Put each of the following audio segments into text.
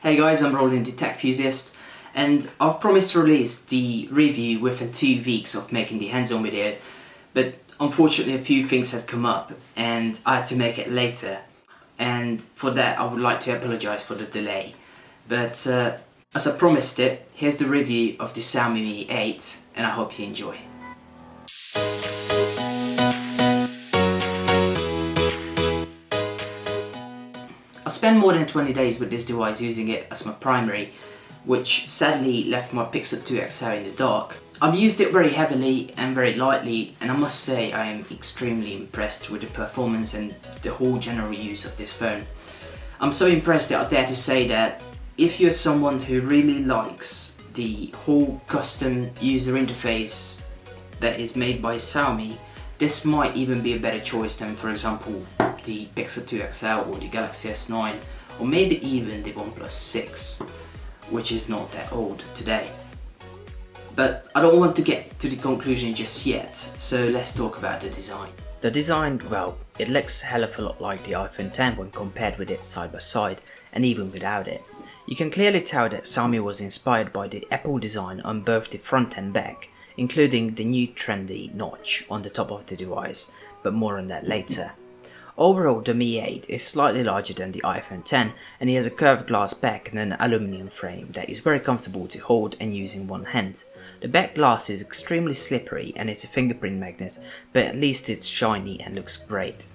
Hey guys, I'm rolling the Techusiast, and I've promised to release the review within 2 weeks of making the hands-on video, but unfortunately a few things had come up and I had to make it later, and for that I would like to apologise for the delay. But as I promised it, here's the review of the Xiaomi Mi 8 and I hope you enjoy. I spent more than 20 days with this device using it as my primary, which sadly left my Pixel 2 XL in the dark. I've used it very heavily and very lightly, and I must say I am extremely impressed with the performance and the whole general use of this phone. I'm so impressed that I dare to say that if you're someone who really likes the whole custom user interface that is made by Xiaomi, this might even be a better choice than, for example, the Pixel 2 XL or the Galaxy S9 or maybe even the OnePlus 6, which is not that old today. But I don't want to get to the conclusion just yet, so let's talk about the design. The design, well, it looks a hell of a lot like the iPhone X when compared with it side by side, and even without it. You can clearly tell that Xiaomi was inspired by the Apple design on both the front and back, including the new trendy notch on the top of the device, but more on that later. Overall, the Mi 8 is slightly larger than the iPhone X, and it has a curved glass back and an aluminium frame that is very comfortable to hold and use in one hand. The back glass is extremely slippery and it's a fingerprint magnet, but at least it's shiny and looks great.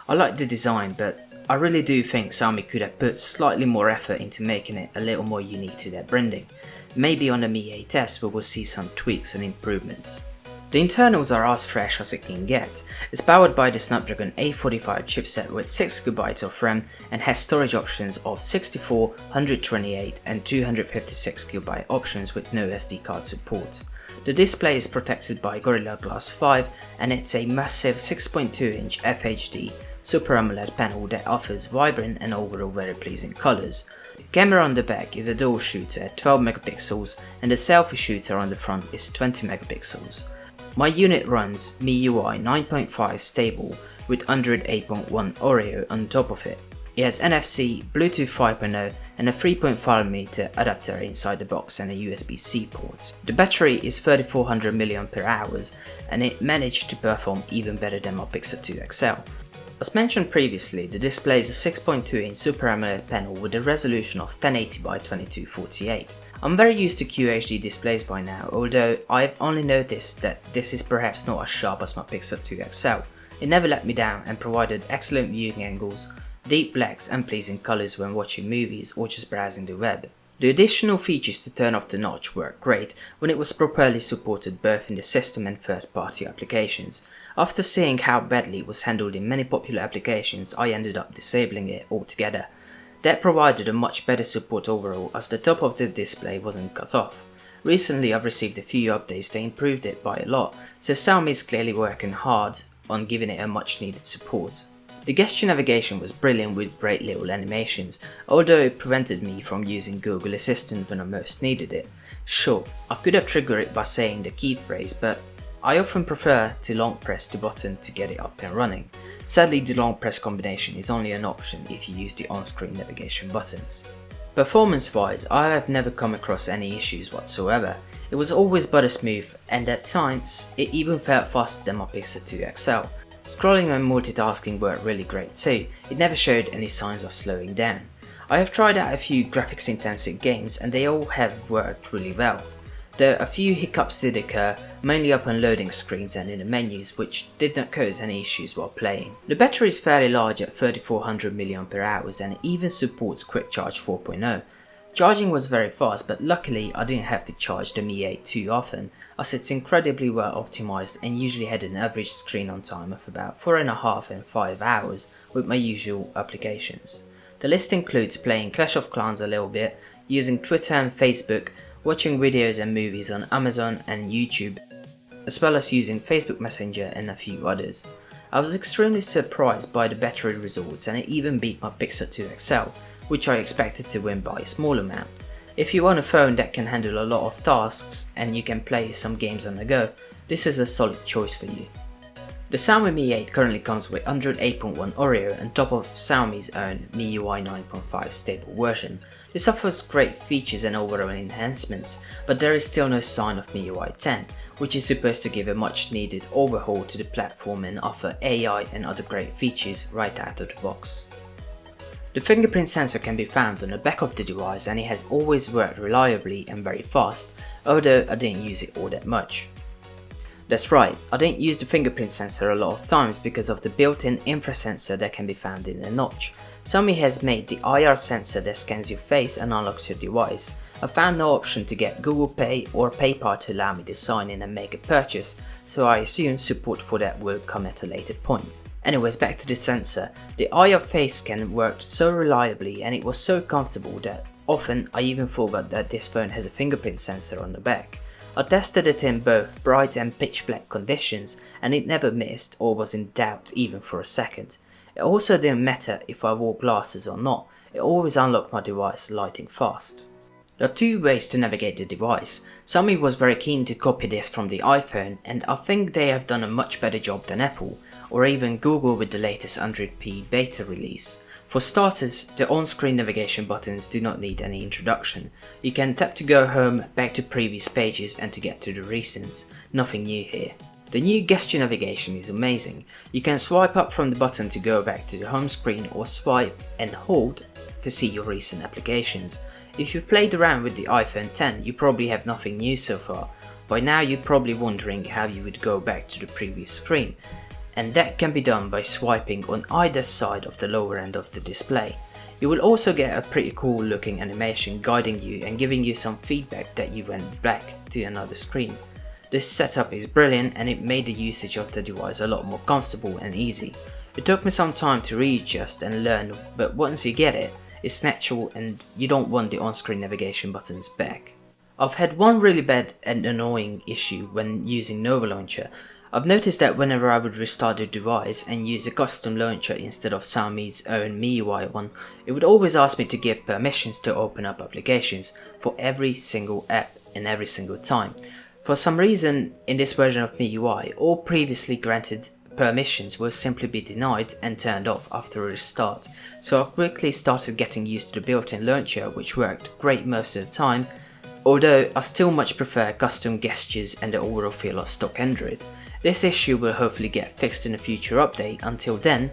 I like the design, but I really do think Xiaomi could have put slightly more effort into making it a little more unique to their branding. Maybe on the Mi 8s we will see some tweaks and improvements. The internals are as fresh as it can get. It's powered by the Snapdragon 845 chipset with 6GB of RAM and has storage options of 64, 128 and 256GB options with no SD card support. The display is protected by Gorilla Glass 5 and it's a massive 6.2-inch FHD Super AMOLED panel that offers vibrant and overall very pleasing colors. The camera on the back is a dual shooter at 12 megapixels and the selfie shooter on the front is 20 megapixels. My unit runs MIUI 9.5 stable with Android 8.1 Oreo on top of it. It has NFC, Bluetooth 5.0 and a 3.5mm adapter inside the box and a USB-C port. The battery is 3400 mAh and it managed to perform even better than my Pixel 2 XL. As mentioned previously, the display is a 6.2-inch Super AMOLED panel with a resolution of 1080 by 2248. I'm very used to QHD displays by now, although I've only noticed that this is perhaps not as sharp as my Pixel 2 XL. It never let me down and provided excellent viewing angles, deep blacks and pleasing colours when watching movies or just browsing the web. The additional features to turn off the notch worked great when it was properly supported both in the system and third-party applications. After seeing how badly it was handled in many popular applications, I ended up disabling it altogether. That provided a much better support overall as the top of the display wasn't cut off. Recently I've received a few updates that improved it by a lot, so Xiaomi is clearly working hard on giving it a much needed support. The gesture navigation was brilliant with great little animations, although it prevented me from using Google Assistant when I most needed it. Sure, I could have triggered it by saying the key phrase, but I often prefer to long press the button to get it up and running. Sadly, the long press combination is only an option if you use the on-screen navigation buttons. Performance-wise, I have never come across any issues whatsoever. It was always butter smooth, and at times, it even felt faster than my Pixel 2 XL. Scrolling and multitasking worked really great too, it never showed any signs of slowing down. I have tried out a few graphics intensive games and they all have worked really well. Though a few hiccups did occur, mainly upon loading screens and in the menus, which did not cause any issues while playing. The battery is fairly large at 3400 mAh and it even supports Quick Charge 4.0. Charging was very fast, but luckily I didn't have to charge the Mi 8 too often, as it's incredibly well optimized and usually had an average screen on time of about 4.5 and 5 hours with my usual applications. The list includes playing Clash of Clans a little bit, using Twitter and Facebook, watching videos and movies on Amazon and YouTube, as well as using Facebook Messenger and a few others. I was extremely surprised by the battery results and it even beat my Pixel 2 XL, which I expected to win by a small amount. If you want a phone that can handle a lot of tasks and you can play some games on the go, this is a solid choice for you. The Xiaomi Mi 8 currently comes with Android 8.1 Oreo on top of Xiaomi's own MIUI 9.5 stable version. This offers great features and overall enhancements, but there is still no sign of MIUI 10, which is supposed to give a much needed overhaul to the platform and offer AI and other great features right out of the box. The fingerprint sensor can be found on the back of the device and it has always worked reliably and very fast, although I didn't use it all that much. That's right, I didn't use the fingerprint sensor a lot of times because of the built-in infrared sensor that can be found in the notch. Xiaomi has made the IR sensor that scans your face and unlocks your device. I found no option to get Google Pay or PayPal to allow me to sign in and make a purchase, so I assume support for that will come at a later point. Anyways, back to the sensor. The IR face scan worked so reliably and it was so comfortable that often I even forgot that this phone has a fingerprint sensor on the back. I tested it in both bright and pitch black conditions and it never missed or was in doubt even for a second. It also didn't matter if I wore glasses or not, it always unlocked my device lighting fast. There are two ways to navigate the device. Xiaomi was very keen to copy this from the iPhone and I think they have done a much better job than Apple, or even Google with the latest Android P beta release. For starters, the on-screen navigation buttons do not need any introduction. You can tap to go home, back to previous pages and to get to the recents. Nothing new here. The new gesture navigation is amazing. You can swipe up from the button to go back to the home screen or swipe and hold to see your recent applications. If you've played around with the iPhone X, you probably have nothing new so far. By now you're probably wondering how you would go back to the previous screen. And that can be done by swiping on either side of the lower end of the display. You will also get a pretty cool looking animation guiding you and giving you some feedback that you went back to another screen. This setup is brilliant and it made the usage of the device a lot more comfortable and easy. It took me some time to readjust and learn, but once you get it, it's natural and you don't want the on-screen navigation buttons back. I've had one really bad and annoying issue when using Nova Launcher. I've noticed that whenever I would restart the device and use a custom launcher instead of Xiaomi's own MIUI one, it would always ask me to give permissions to open up applications for every single app and every single time. For some reason, in this version of MIUI, all previously granted permissions will simply be denied and turned off after a restart, so I quickly started getting used to the built-in launcher, which worked great most of the time, although I still much prefer custom gestures and the overall feel of stock Android. This issue will hopefully get fixed in a future update. Until then,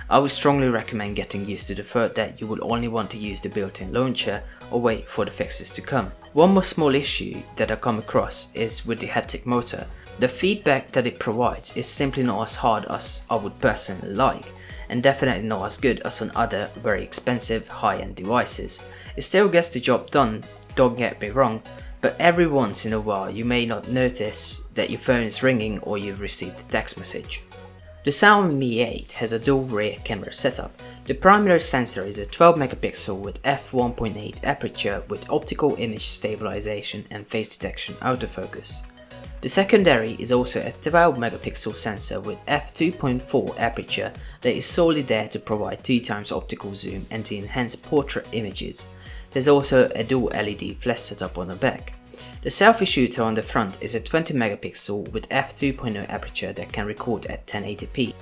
I would strongly recommend getting used to the fact that you will only want to use the built-in launcher or wait for the fixes to come. One more small issue that I come across is with the Haptic Motor. The feedback that it provides is simply not as hard as I would personally like, and definitely not as good as on other very expensive high-end devices. It still gets the job done, don't get me wrong, but every once in a while you may not notice that your phone is ringing or you've received a text message. The Xiaomi Mi 8 has a dual rear camera setup. The primary sensor is a 12 megapixel with f1.8 aperture with optical image stabilization and face detection autofocus. The secondary is also a 12 megapixel sensor with f2.4 aperture that is solely there to provide 2x optical zoom and to enhance portrait images. There's also a dual LED flash setup on the back. The selfie shooter on the front is a 20 megapixel with f2.0 aperture that can record at 1080p.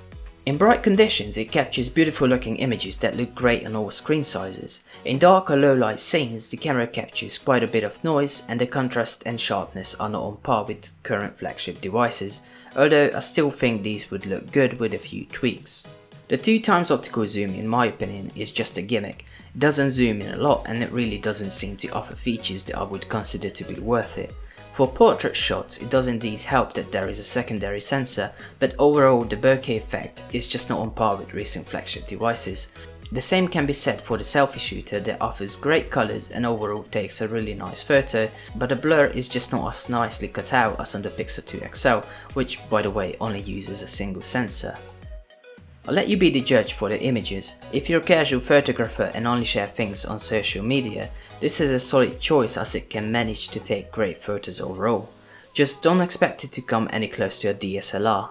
In bright conditions it captures beautiful looking images that look great on all screen sizes. In dark or low light scenes the camera captures quite a bit of noise and the contrast and sharpness are not on par with current flagship devices, although I still think these would look good with a few tweaks. The 2x optical zoom in my opinion is just a gimmick. It doesn't zoom in a lot and it really doesn't seem to offer features that I would consider to be worth it. For portrait shots it does indeed help that there is a secondary sensor, but overall the bokeh effect is just not on par with recent flagship devices. The same can be said for the selfie shooter that offers great colours and overall takes a really nice photo, but the blur is just not as nicely cut out as on the Pixel 2 XL, which by the way only uses a single sensor. I'll let you be the judge for the images. If you're a casual photographer and only share things on social media, this is a solid choice as it can manage to take great photos overall. Just don't expect it to come any close to a DSLR.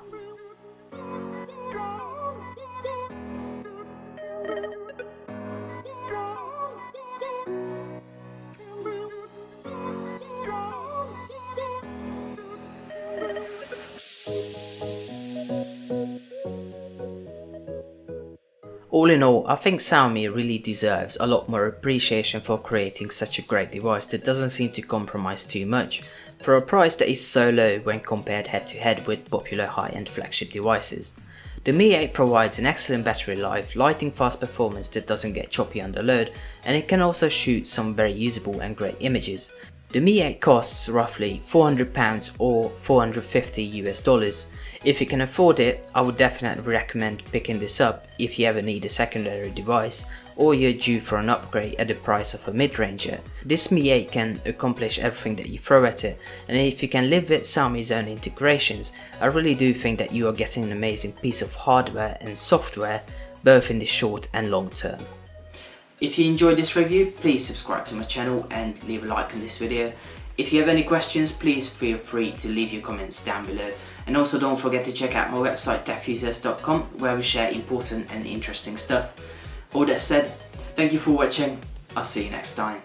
All in all, I think Xiaomi really deserves a lot more appreciation for creating such a great device that doesn't seem to compromise too much, for a price that is so low when compared head to head with popular high-end flagship devices. The Mi 8 provides an excellent battery life, lightning fast performance that doesn't get choppy under load, and it can also shoot some very usable and great images. The Mi 8 costs roughly £400 or $450 US. If you can afford it, I would definitely recommend picking this up if you ever need a secondary device or you're due for an upgrade at the price of a mid-ranger. This Mi 8 can accomplish everything that you throw at it, and if you can live with Xiaomi's own integrations, I really do think that you are getting an amazing piece of hardware and software, both in the short and long term. If you enjoyed this review, please subscribe to my channel and leave a like on this video. If you have any questions, please feel free to leave your comments down below. And also don't forget to check out my website Techusiast.com, where we share important and interesting stuff. All that said, thank you for watching. I'll see you next time.